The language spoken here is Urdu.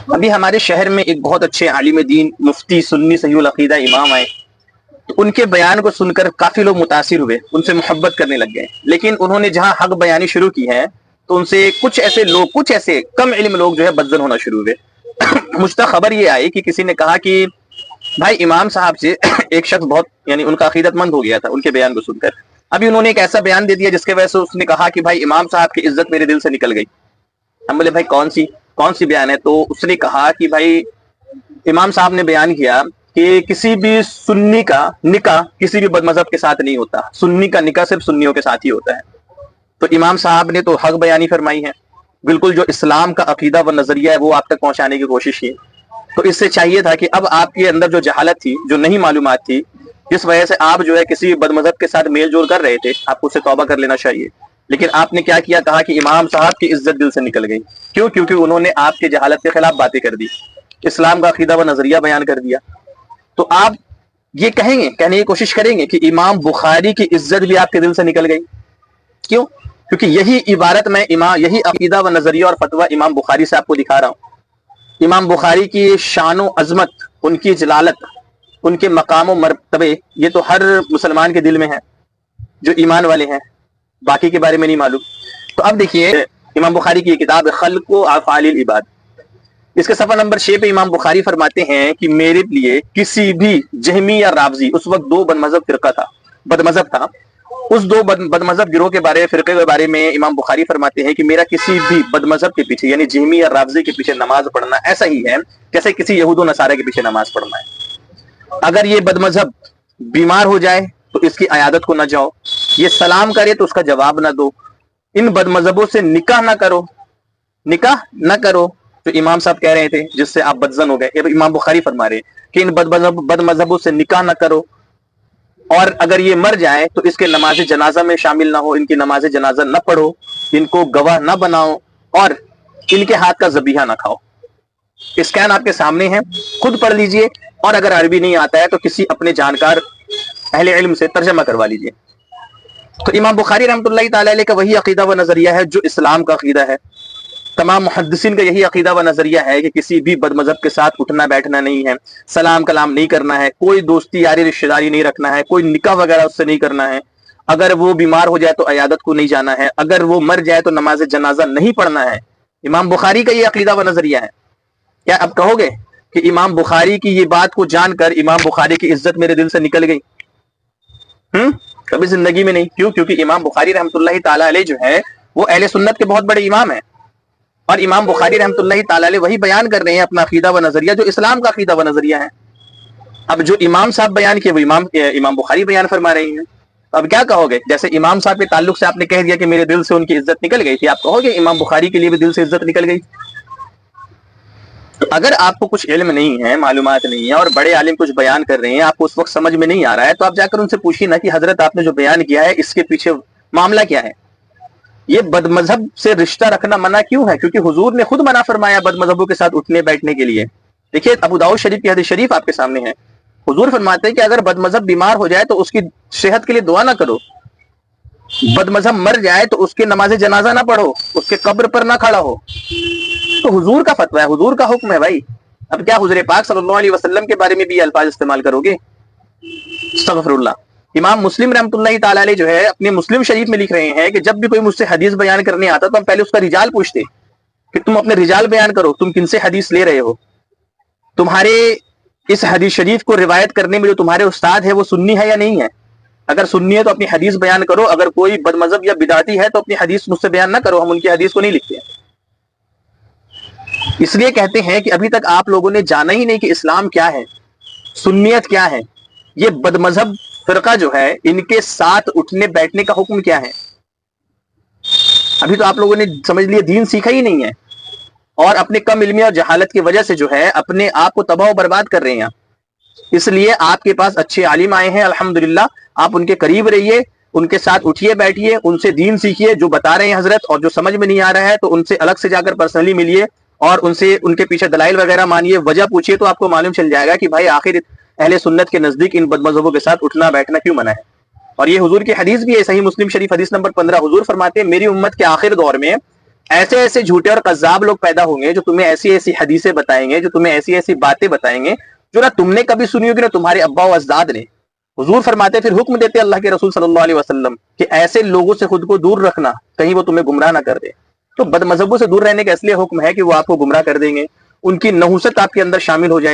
ابھی ہمارے شہر میں ایک بہت اچھے عالم دین مفتی سنی صحیح العقیدہ امام آئے، تو ان کے بیان کو سن کر کافی لوگ متاثر ہوئے، ان سے محبت کرنے لگ گئے، لیکن انہوں نے جہاں حق بیانی شروع کی ہے تو ان سے کچھ ایسے کم علم لوگ جو ہے بدزن ہونا شروع ہوئے۔ مجھ تک خبر یہ آئی کہ کسی نے کہا کہ بھائی امام صاحب سے ایک شخص بہت یعنی ان کا عقیدت مند ہو گیا تھا ان کے بیان کو سن کر، ابھی انہوں نے ایک ایسا بیان دے دیا جس کی وجہ سے اس نے کہا کہ بھائی امام صاحب کی عزت میرے دل سے نکل گئی۔ ہم بولے بھائی کون سی بیان ہے؟ تو اس نے کہا کہ بھائی امام صاحب نے بیان کیا کہ کسی بھی سنی کا نکاح کسی بھی بد مذہب کے ساتھ نہیں ہوتا، سنی کا نکاح صرف سنیوں کے ساتھ ہی ہوتا ہے۔ تو امام صاحب نے تو حق بیانی فرمائی ہے، بالکل جو اسلام کا عقیدہ و نظریہ ہے وہ آپ تک پہنچانے کی کوشش کی۔ تو اس سے چاہیے تھا کہ اب آپ کے اندر جو جہالت تھی، جو نہیں معلومات تھی، جس وجہ سے آپ جو ہے کسی بد مذہب کے ساتھ میل جول کر رہے تھے، آپ کو اس سے توبہ کر لینا چاہیے۔ لیکن آپ نے کیا کیا؟ کہا کہ امام صاحب کی عزت دل سے نکل گئی۔ کیوں؟ کیونکہ انہوں نے آپ کے جہالت کے خلاف باتیں کر دی، اسلام کا عقیدہ و نظریہ بیان کر دیا۔ تو آپ یہ کہیں گے، کہنے کی کوشش کریں گے کہ امام بخاری کی عزت بھی آپ کے دل سے نکل گئی۔ کیوں؟ کیونکہ یہی عبارت میں یہی عقیدہ و نظریہ اور فتویٰ امام بخاری سے آپ کو دکھا رہا ہوں۔ امام بخاری کی شان و عظمت، ان کی جلالت، ان کے مقام و مرتبے، یہ تو ہر مسلمان کے دل میں ہے جو ایمان والے ہیں، باقی کے بارے میں نہیں معلوم۔ تو اب دیکھیے امام بخاری کی یہ کتاب خلق و افعال العباد، اس کے صفحہ نمبر 6 پہ امام بخاری فرماتے ہیں کہ میرے لیے کسی بھی جہمی یا رافضی، اس وقت دو بد مذہب تھا، اس دو بد مذہب گروہ کے بارے فرقے کے بارے میں امام بخاری فرماتے ہیں کہ میرا کسی بھی بد مذہب کے پیچھے یعنی جہمی یا رافضی کے پیچھے نماز پڑھنا ایسا ہی ہے جیسے کسی یہود و نصارہ کے پیچھے نماز پڑھنا ہے۔ اگر یہ بد مذہب بیمار ہو جائے تو اس کی عیادت کو نہ جاؤ، یہ سلام کرے تو اس کا جواب نہ دو، ان بد مذہبوں سے نکاح نہ کرو جو امام صاحب کہہ رہے تھے جس سے آپ بدزن ہو گئے۔ امام بخاری فرما رہے کہ ان بد مذہبوں سے نکاح نہ کرو، اور اگر یہ مر جائے تو اس کے نماز جنازہ میں شامل نہ ہو، ان کی نماز جنازہ نہ پڑھو، ان کو گواہ نہ بناؤ، اور ان کے ہاتھ کا ذبیحہ نہ کھاؤ۔ اسکین آپ کے سامنے ہے، خود پڑھ لیجئے، اور اگر عربی نہیں آتا ہے تو کسی اپنے جانکار اہل علم سے ترجمہ کروا لیجئے۔ تو امام بخاری رحمۃ اللہ تعالی علیہ کا وہی عقیدہ و نظریہ ہے جو اسلام کا عقیدہ ہے۔ تمام محدثین کا یہی عقیدہ و نظریہ ہے کہ کسی بھی بد مذہب کے ساتھ اٹھنا بیٹھنا نہیں ہے، سلام کلام نہیں کرنا ہے، کوئی دوستی یاری رشتہ داری نہیں رکھنا ہے، کوئی نکاح وغیرہ اس سے نہیں کرنا ہے، اگر وہ بیمار ہو جائے تو عیادت کو نہیں جانا ہے، اگر وہ مر جائے تو نماز جنازہ نہیں پڑھنا ہے۔ امام بخاری کا یہ عقیدہ و نظریہ ہے۔ کیا اب کہو گے کہ امام بخاری کی یہ بات کو جان کر امام بخاری کی عزت میرے دل سے نکل گئی؟ کبھی زندگی میں نہیں۔ کیوں؟ کیونکہ امام بخاری رحمۃ اللہ تعالی علیہ جو ہے وہ اہل سنت کے بہت بڑے امام ہیں، اور امام بخاری رحمۃ اللہ تعالی علیہ وہی بیان کر رہے ہیں اپنا عقیدہ و نظریہ جو اسلام کا عقیدہ و نظریہ ہے۔ اب جو امام صاحب بیان کیے وہ امام بخاری بیان فرما رہے ہیں۔ اب کیا کہو گے؟ جیسے امام صاحب کے تعلق سے آپ نے کہہ دیا کہ میرے دل سے ان کی عزت نکل گئی تھی، آپ کہو گے امام بخاری کے لیے بھی دل سے عزت نکل گئی؟ اگر آپ کو کچھ علم نہیں ہے، معلومات نہیں ہے، اور بڑے عالم کچھ بیان کر رہے ہیں، آپ کو اس وقت سمجھ میں نہیں آ رہا ہے، تو آپ جا کر ان سے پوچھیے نا کہ حضرت آپ نے جو بیان کیا ہے اس کے پیچھے معاملہ کیا ہے؟ یہ بد مذہب سے رشتہ رکھنا منع کیوں ہے؟ کیونکہ حضور نے خود منع فرمایا بد مذہبوں کے ساتھ اٹھنے بیٹھنے کے لیے۔ دیکھیے ابو داؤد شریف کی حدیث شریف آپ کے سامنے ہے، حضور فرماتے ہیں کہ اگر بد مذہب بیمار ہو جائے تو اس کی صحت کے لیے دعا نہ کرو، بد مذہب مر جائے تو اس کے نماز جنازہ نہ پڑھو، اس کے قبر پر نہ کھڑا ہو۔ تو حضور کا فتویٰ ہے، حضور کا حکم ہے بھائی۔ اب کیا حضور پاک صلی اللہ علیہ وسلم کے بارے میں بھی یہ الفاظ استعمال کرو گے؟ استغفر اللہ۔ امام مسلم رحمۃ اللہ تعالی علیہ جو ہے اپنے مسلم شریف میں لکھ رہے ہیں کہ جب بھی کوئی مجھ سے حدیث بیان کرنے آتا تو ہم پہلے اس کا رجال پوچھتے کہ تم اپنے رجال بیان کرو، تم کن سے حدیث لے رہے ہو، تمہارے اس حدیث شریف کو روایت کرنے میں جو تمہارے استاد ہے وہ سنی ہے یا نہیں ہے؟ اگر سنی ہے تو اپنی حدیث بیان کرو، اگر کوئی بد مذہب یا بدعتی ہے تو اپنی حدیث مجھ سے بیان نہ کرو، ہم ان کی حدیث کو نہیں لکھتے ہیں۔ اس لیے کہتے ہیں کہ ابھی تک آپ لوگوں نے جانا ہی نہیں کہ اسلام کیا ہے، سنیت کیا ہے، یہ بد مذہب فرقہ جو ہے ان کے ساتھ اٹھنے بیٹھنے کا حکم کیا ہے۔ ابھی تو آپ لوگوں نے سمجھ لیے دین سیکھا ہی نہیں ہے، اور اپنے کم علمی اور جہالت کی وجہ سے جو ہے اپنے آپ کو تباہ و برباد کر رہے ہیں۔ اس لیے آپ کے پاس اچھے عالم آئے ہیں الحمدللہ، آپ ان کے قریب رہیے، ان کے ساتھ اٹھیے بیٹھیے، ان سے دین سیکھیے جو بتا رہے ہیں حضرت، اور جو سمجھ میں نہیں آ رہا ہے تو ان سے الگ سے جا کر پرسنلی ملیے اور ان سے ان کے پیچھے دلائل وغیرہ مانیے، وجہ پوچھیے، تو آپ کو معلوم چل جائے گا کہ بھائی آخر اہل سنت کے نزدیک ان بد مذہبوں کے ساتھ اٹھنا بیٹھنا کیوں منع ہے۔ اور یہ حضور کی حدیث بھی ہے، صحیح مسلم شریف حدیث نمبر 15، حضور فرماتے ہیں میری امت کے آخر دور میں ایسے ایسے جھوٹے اور قذاب لوگ پیدا ہوں گے جو تمہیں ایسی ایسی حدیثیں بتائیں گے، جو تمہیں ایسی ایسی باتیں بتائیں گے جو نہ تم نے کبھی سنی ہوگی نہ تمہارے ابا و اجداد نے۔ حضور فرماتے پھر حکم دیتے اللہ کے رسول صلی اللہ علیہ وسلم کہ ایسے لوگوں سے خود کو دور رکھنا، کہیں وہ تمہیں گمراہ نہ کر دے۔ تو بد مذہبوں سے دور رہنے کا اس لیے حکم ہے کہ وہ آپ کو گمراہ کر دیں گے، ان کی نحوست آپ کے اندر شامل ہو جائے گی۔